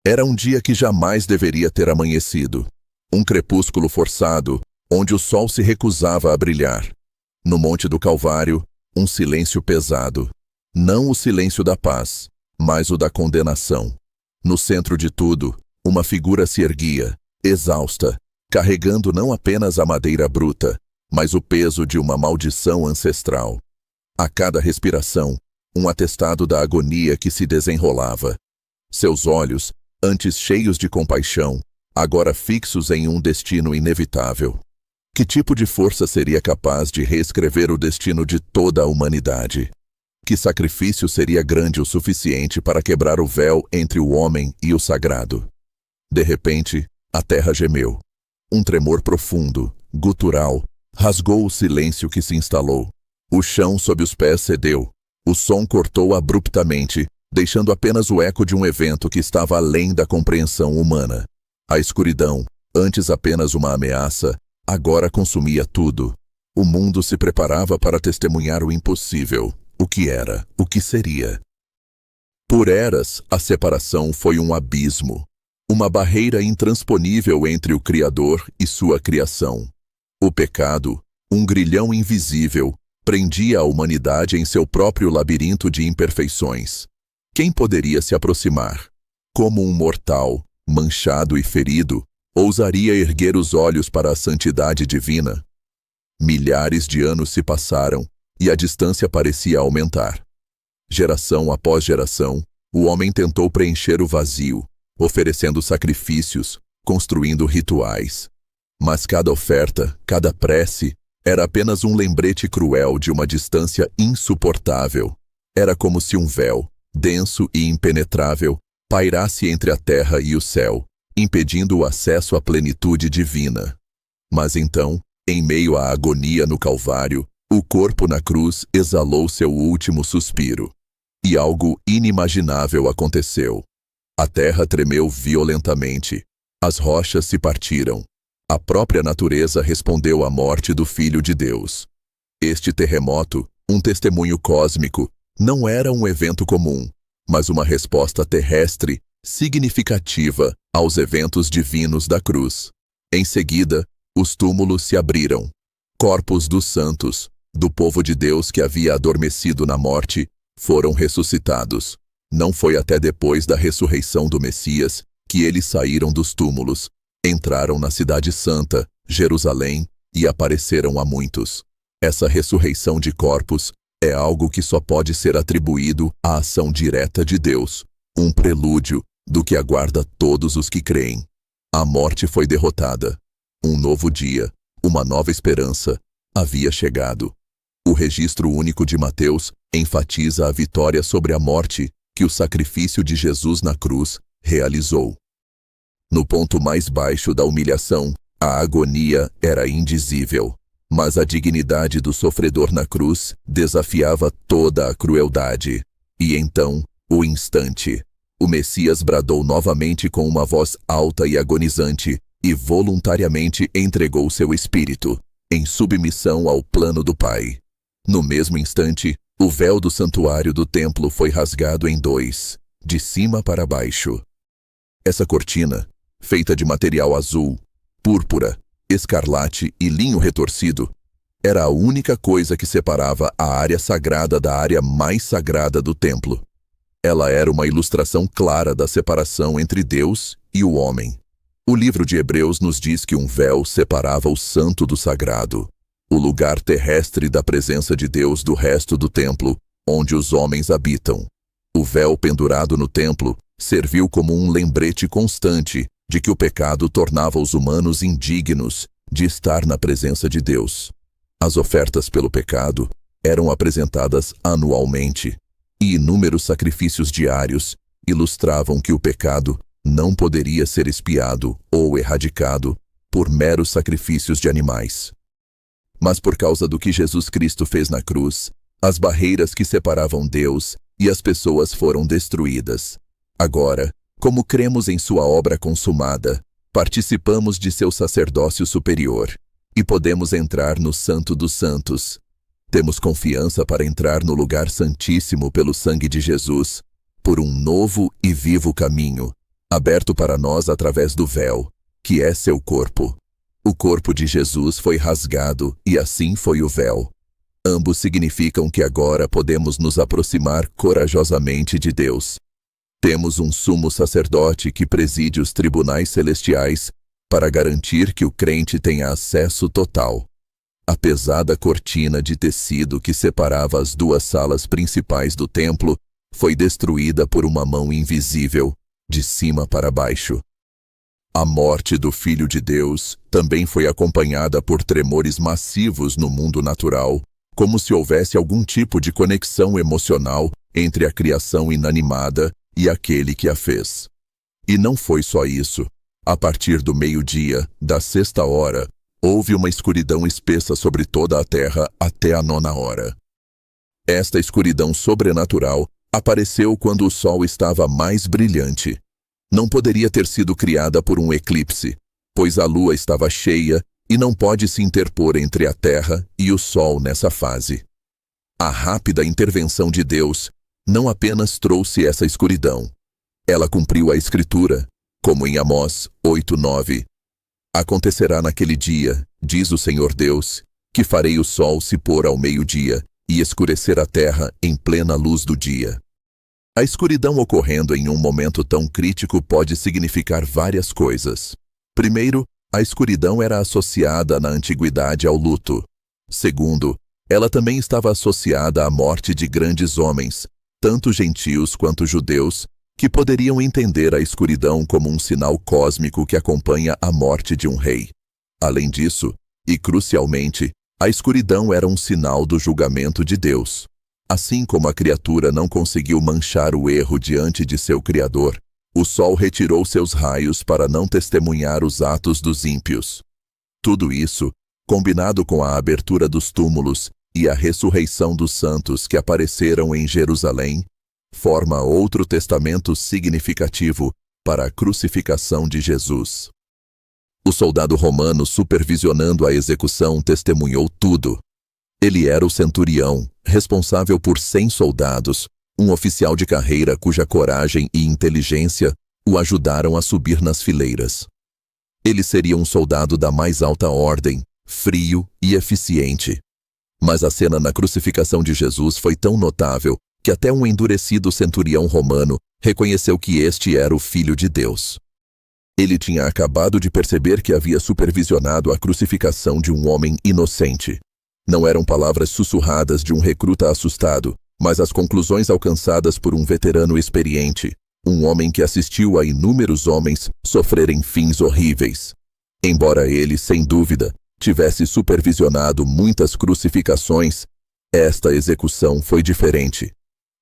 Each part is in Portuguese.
Era um dia que jamais deveria ter amanhecido. Um crepúsculo forçado, onde o sol se recusava a brilhar. No Monte do Calvário, um silêncio pesado. Não o silêncio da paz, mas o da condenação. No centro de tudo, uma figura se erguia, exausta, carregando não apenas a madeira bruta, mas o peso de uma maldição ancestral. A cada respiração, um atestado da agonia que se desenrolava. Seus olhos, antes cheios de compaixão, agora fixos em um destino inevitável. Que tipo de força seria capaz de reescrever o destino de toda a humanidade? Que sacrifício seria grande o suficiente para quebrar o véu entre o homem e o sagrado? De repente, a terra gemeu. Um tremor profundo, gutural, rasgou o silêncio que se instalou. O chão sob os pés cedeu. O som cortou abruptamente, deixando apenas o eco de um evento que estava além da compreensão humana. A escuridão, antes apenas uma ameaça, agora consumia tudo. O mundo se preparava para testemunhar o impossível. O que era, o que seria. Por eras, a separação foi um abismo. Uma barreira intransponível entre o Criador e sua criação. O pecado, um grilhão invisível, prendia a humanidade em seu próprio labirinto de imperfeições. Quem poderia se aproximar? Como um mortal, manchado e ferido, ousaria erguer os olhos para a santidade divina? Milhares de anos se passaram e a distância parecia aumentar. Geração após geração, o homem tentou preencher o vazio, oferecendo sacrifícios, construindo rituais. Mas cada oferta, cada prece, era apenas um lembrete cruel de uma distância insuportável. Era como se um véu, denso e impenetrável, pairasse entre a terra e o céu, impedindo o acesso à plenitude divina. Mas então, em meio à agonia no Calvário, o corpo na cruz exalou seu último suspiro. E algo inimaginável aconteceu. A terra tremeu violentamente. As rochas se partiram. A própria natureza respondeu à morte do Filho de Deus. Este terremoto, um testemunho cósmico, não era um evento comum, mas uma resposta terrestre, significativa aos eventos divinos da cruz. Em seguida, os túmulos se abriram. Corpos dos santos, do povo de Deus que havia adormecido na morte, foram ressuscitados. Não foi até depois da ressurreição do Messias que eles saíram dos túmulos, entraram na Cidade Santa, Jerusalém, e apareceram a muitos. Essa ressurreição de corpos é algo que só pode ser atribuído à ação direta de Deus, um prelúdio do que aguarda todos os que creem. A morte foi derrotada. Um novo dia, uma nova esperança, havia chegado. O registro único de Mateus enfatiza a vitória sobre a morte que o sacrifício de Jesus na cruz realizou. No ponto mais baixo da humilhação, a agonia era indizível, mas a dignidade do sofredor na cruz desafiava toda a crueldade. E então, o instante, o Messias bradou novamente com uma voz alta e agonizante e voluntariamente entregou seu espírito, em submissão ao plano do Pai. No mesmo instante, o véu do santuário do templo foi rasgado em dois, de cima para baixo. Essa cortina, feita de material azul, púrpura, escarlate e linho retorcido, era a única coisa que separava a área sagrada da área mais sagrada do templo. Ela era uma ilustração clara da separação entre Deus e o homem. O livro de Hebreus nos diz que um véu separava o santo do sagrado, o lugar terrestre da presença de Deus do resto do templo, onde os homens habitam. O véu pendurado no templo serviu como um lembrete constante de que o pecado tornava os humanos indignos de estar na presença de Deus. As ofertas pelo pecado eram apresentadas anualmente, e inúmeros sacrifícios diários ilustravam que o pecado não poderia ser expiado ou erradicado por meros sacrifícios de animais. Mas por causa do que Jesus Cristo fez na cruz, as barreiras que separavam Deus e as pessoas foram destruídas. Agora, como cremos em sua obra consumada, participamos de seu sacerdócio superior e podemos entrar no Santo dos Santos. Temos confiança para entrar no lugar santíssimo pelo sangue de Jesus, por um novo e vivo caminho, aberto para nós através do véu, que é seu corpo. O corpo de Jesus foi rasgado e assim foi o véu. Ambos significam que agora podemos nos aproximar corajosamente de Deus. Temos um sumo sacerdote que preside os tribunais celestiais para garantir que o crente tenha acesso total. A pesada cortina de tecido que separava as duas salas principais do templo foi destruída por uma mão invisível, de cima para baixo. A morte do Filho de Deus também foi acompanhada por tremores massivos no mundo natural, como se houvesse algum tipo de conexão emocional entre a criação inanimada e aquele que a fez. E não foi só isso. A partir do meio-dia, da 6ª hora, houve uma escuridão espessa sobre toda a terra até a 9ª hora. Esta escuridão sobrenatural apareceu quando o sol estava mais brilhante. Não poderia ter sido criada por um eclipse, pois a lua estava cheia e não pode se interpor entre a terra e o sol nessa fase. A rápida intervenção de Deus não apenas trouxe essa escuridão. Ela cumpriu a Escritura, como em Amós 8:9. Acontecerá naquele dia, diz o Senhor Deus, que farei o sol se pôr ao meio-dia e escurecer a terra em plena luz do dia. A escuridão ocorrendo em um momento tão crítico pode significar várias coisas. Primeiro, a escuridão era associada na antiguidade ao luto. Segundo, ela também estava associada à morte de grandes homens, tanto gentios quanto judeus, que poderiam entender a escuridão como um sinal cósmico que acompanha a morte de um rei. Além disso, e crucialmente, a escuridão era um sinal do julgamento de Deus. Assim como a criatura não conseguiu manchar o erro diante de seu Criador, o sol retirou seus raios para não testemunhar os atos dos ímpios. Tudo isso, combinado com a abertura dos túmulos e a ressurreição dos santos que apareceram em Jerusalém, forma outro testamento significativo para a crucificação de Jesus. O soldado romano supervisionando a execução testemunhou tudo. Ele era o centurião, responsável por 100 soldados, um oficial de carreira cuja coragem e inteligência o ajudaram a subir nas fileiras. Ele seria um soldado da mais alta ordem, frio e eficiente. Mas a cena na crucificação de Jesus foi tão notável que até um endurecido centurião romano reconheceu que este era o Filho de Deus. Ele tinha acabado de perceber que havia supervisionado a crucificação de um homem inocente. Não eram palavras sussurradas de um recruta assustado, mas as conclusões alcançadas por um veterano experiente, um homem que assistiu a inúmeros homens sofrerem fins horríveis. Embora ele, sem dúvida, tivesse supervisionado muitas crucificações, esta execução foi diferente.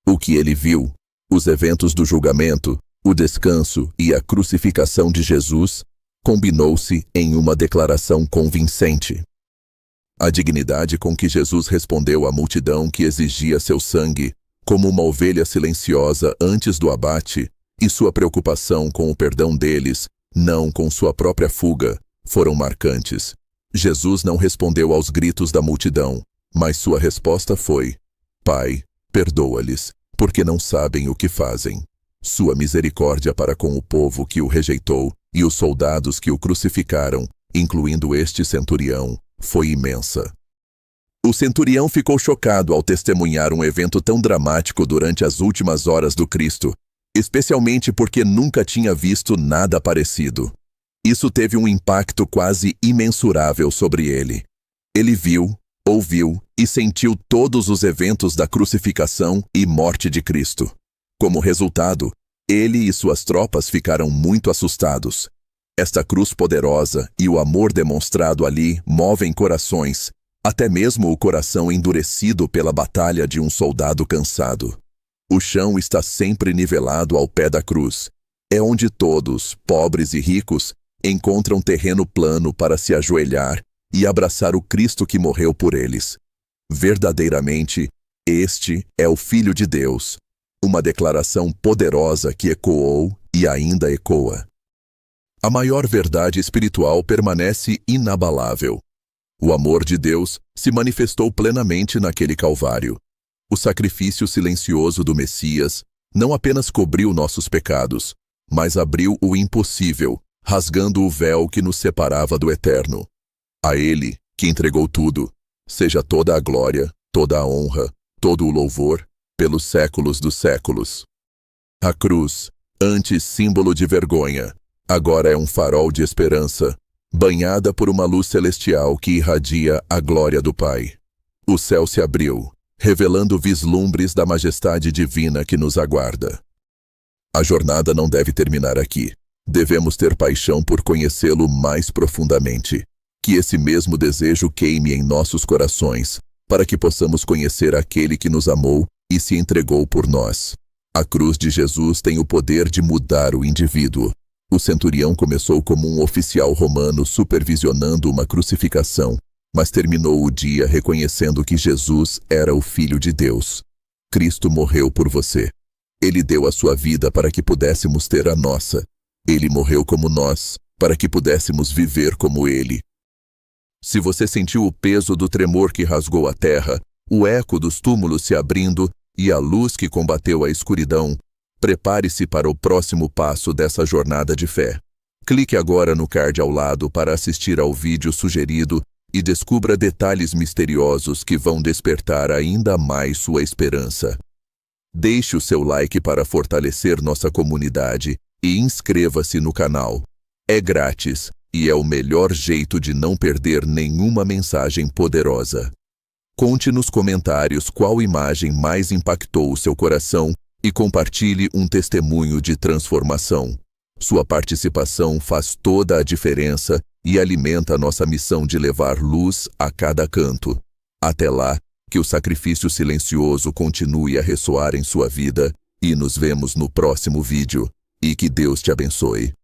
O que ele viu, os eventos do julgamento, o descanso e a crucificação de Jesus, combinou-se em uma declaração convincente. A dignidade com que Jesus respondeu à multidão que exigia seu sangue, como uma ovelha silenciosa antes do abate, e sua preocupação com o perdão deles, não com sua própria fuga, foram marcantes. Jesus não respondeu aos gritos da multidão, mas sua resposta foi: Pai, perdoa-lhes, porque não sabem o que fazem. Sua misericórdia para com o povo que o rejeitou e os soldados que o crucificaram, incluindo este centurião, foi imensa. O centurião ficou chocado ao testemunhar um evento tão dramático durante as últimas horas do Cristo, especialmente porque nunca tinha visto nada parecido. Isso teve um impacto quase imensurável sobre ele. Ele viu, ouviu e sentiu todos os eventos da crucificação e morte de Cristo. Como resultado, ele e suas tropas ficaram muito assustados. Esta cruz poderosa e o amor demonstrado ali movem corações, até mesmo o coração endurecido pela batalha de um soldado cansado. O chão está sempre nivelado ao pé da cruz. É onde todos, pobres e ricos, encontram terreno plano para se ajoelhar e abraçar o Cristo que morreu por eles. Verdadeiramente, este é o Filho de Deus, uma declaração poderosa que ecoou e ainda ecoa. A maior verdade espiritual permanece inabalável. O amor de Deus se manifestou plenamente naquele Calvário. O sacrifício silencioso do Messias não apenas cobriu nossos pecados, mas abriu o impossível, rasgando o véu que nos separava do eterno. A Ele, que entregou tudo, seja toda a glória, toda a honra, todo o louvor, pelos séculos dos séculos. A cruz, antes símbolo de vergonha, agora é um farol de esperança, banhada por uma luz celestial que irradia a glória do Pai. O céu se abriu, revelando vislumbres da majestade divina que nos aguarda. A jornada não deve terminar aqui. Devemos ter paixão por conhecê-lo mais profundamente. Que esse mesmo desejo queime em nossos corações, para que possamos conhecer aquele que nos amou e se entregou por nós. A cruz de Jesus tem o poder de mudar o indivíduo. O centurião começou como um oficial romano supervisionando uma crucificação, mas terminou o dia reconhecendo que Jesus era o Filho de Deus. Cristo morreu por você. Ele deu a sua vida para que pudéssemos ter a nossa. Ele morreu como nós, para que pudéssemos viver como Ele. Se você sentiu o peso do tremor que rasgou a terra, o eco dos túmulos se abrindo e a luz que combateu a escuridão, prepare-se para o próximo passo dessa jornada de fé. Clique agora no card ao lado para assistir ao vídeo sugerido e descubra detalhes misteriosos que vão despertar ainda mais sua esperança. Deixe o seu like para fortalecer nossa comunidade e inscreva-se no canal. É grátis e é o melhor jeito de não perder nenhuma mensagem poderosa. Conte nos comentários qual imagem mais impactou o seu coração e compartilhe um testemunho de transformação. Sua participação faz toda a diferença e alimenta a nossa missão de levar luz a cada canto. Até lá, que o sacrifício silencioso continue a ressoar em sua vida e nos vemos no próximo vídeo. E que Deus te abençoe.